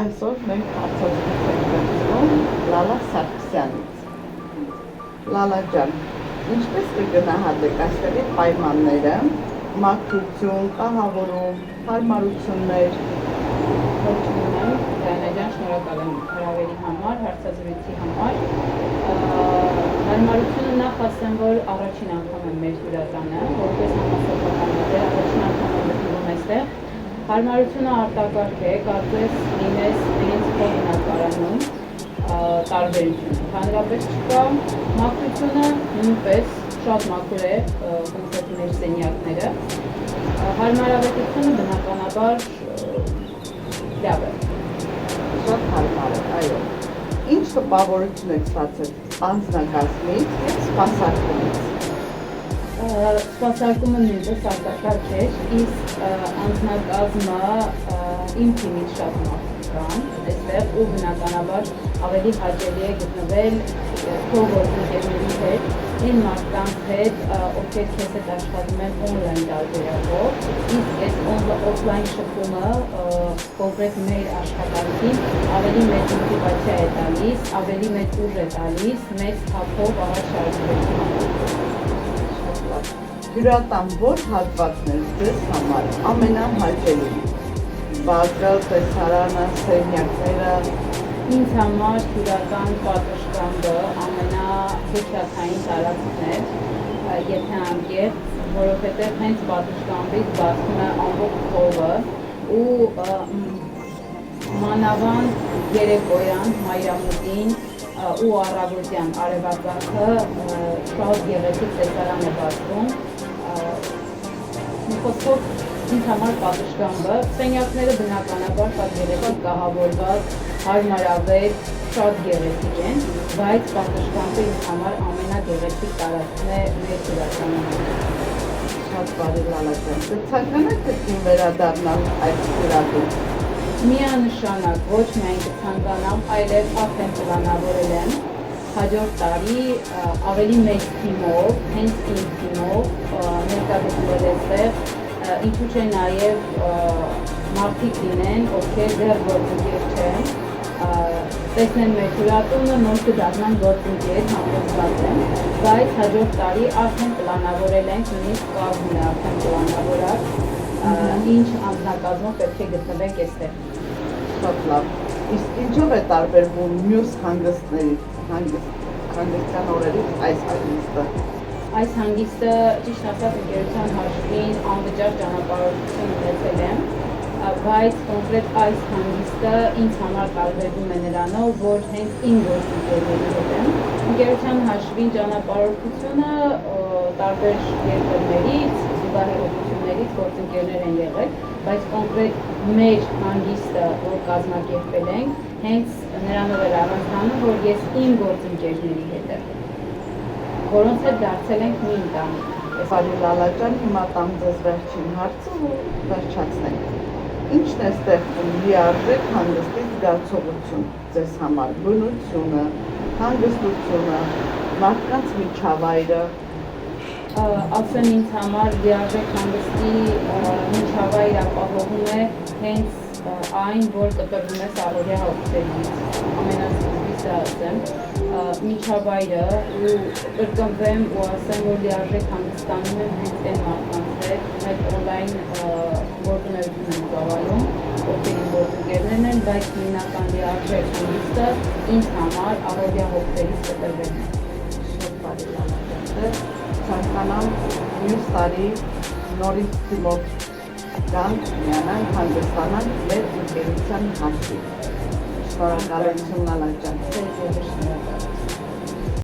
Այսօր մենք հարցազրույց ենք վերցնում Լալա Սարգսյանից։ Լալա ջան, ինչպես կգնահատեք այստեղի պայմանները, մաքրություն, կահավորում, հարմարություններ։ Ողջունում եմ, Դիանա ջան, շնորհակալ եմ հրավերի համար, հարցազրույցի համար։ Հարմարությունը նախ ասեմ, որ առաջին անգամ եմ մեր հյուրատանը, որպես համասովականատեր առաջին անգամ եմ գտնվում այստեղ։ Հարմարությունը արտակարգ է, կարծես լինես իրենց հողինակարանում տարբերություն, հանրապես չկա, մաքրությունը նույնպես շատ մաքուր է, կոնկրետ մեր սենյակները, հարմարավետությունը բնականաբար լավ է։ Շատ հարմար է, այո։ Ինչ տպավորություն եք ստացել անձնակազմից և սպասարկումից։ Սպասարկումը նույնպես արտակարգ էր, իսկ անձնակազմը իմ թիմից շատ մարդիկ կան այստեղ ու բնականաբար ավելի հաճելի է գտնվել քո գործընկերների հետ, այն մարդկանց հետ, ովքեր քեզ հետ աշխատում են օնլայն տարբերակով, իսկ այս օֆլայն շփումը կոնկրետ մեր աշխատանքին ավելի մեծ մոտիվացիա է տալիս, ավելի մեծ ուժ է տալիս, մեծ թափով առաջ շարժվելու համար։ Հյուրատան որ հատվածն է ձեզ համար ամենահաճելին։ Բակը, տեսարանը, սենյակները։ Ինձ համար հյուրատան պատշգամբը ամենահեքիաթային տարածքն էր, եթե անկեղծ, որովհետև հենց պատշգամբից բացվում է ամբողջ հողը ու մանավանդ երեկոյան, մայրամուտին ու առավոտյան արևածագը շատ գեղեցիկ տեսարան է բացվում։ Մի խոսքով ինձ համար պատշգամբը, սենյակները բնականաբար շատ գեղեցիկ կահավորված, հարմարավետ, շատ գեղեցիկ են, բայց պատշգամբը ինձ համար ամենագեղեցիկ տարածքն է մեր հյուրատանում։ Շատ բարի Լալա ջան, կցանկանաք դեպքին վերադառնալ այդ հյուրատուն։ Միանշանակ ոչ միայն կցանկանամ, այլև արդեն պլանավորել եմ հաջորդ տարի ավելի մեծ թիմով, հենց իմ թիմով ներկայացնել այստեղ, ինչու՞ չէ նաև մարդիկ լինեն, ովքեր դեռ գործընկեր չեն, տեսնեն մեր հյուրատունը, նոր կդառնան գործընկեր, համոզված եմ, բայց հաջորդ տարի արդեն պլանավորել ենք, նույնիսկ կազմն է արդեն պլանավորած, ինչ անձնակազմով պետք է գտնվենք այստեղ։ Շատ լավ։ Իսկ ինչով է տարբերվում մյուս հանգստներից, հանգստյան օրերից այս հանգիստը։ Այս հանգիստը, ճիշտ ասած, ընկերության հաշվին անվճար ճանապարհորդություն ունեցել եմ, բայց կոնկրետ այս հանգիստը ինձ համար տարբերվում է նրանով, որ հենց իմ գործընկերների հետ եմ։ Ընկերության հաշվին ճանապարհորդությունը տարբեր երկրներից, զուգահեռություններից գործընկերներ են եղել, բայց կոնկրետ մեր հանգիստը, որ կազմակերպել ենք, հենց նրանով էր առանձնանում, որ ես իմ գործընկերների հետ եմ, որոնց հետ դարձել ենք մի ընտանիք։ Բարի Լալա ջան, հիմա տամ ձեզ վերջին հարցը ու վերջացնենք։ Ինչն է ստեղծում լիարժեք հանգստի զգացողություն ձեզ համար, բնությունը, հանգստությունը, մարդկանց միջավայրը։ Ասեմ ինձ համար լիարժեք հանգստի միջավայր ապահովում է հենց այն, որ կտրվում է առօրյա հոգսերից, ամենասկզբից ասեմ, միջավայրը ու կրկնվեմ ու ասեմ, որ լիարժեք հանգստանում եմ հենց այն մարդկանց հետ, մեր օնլայն գործունեություն եմ ծավալում, ովքեր իմ գործընկերներն են, բայց հիմնական լիարժեք հանգիստը ինձ համար առօրյա հոգսերից կտրվելն է։ Շատ բարի Լալա ջան, ցանկանամ մյուս տարի նորից թիմով գանք, միանանք, հանգստանանք մեր ընկերության հաշվին։ Շնորհակալություն Լալա ջան։ Ձեզ ևս շնորհակալ։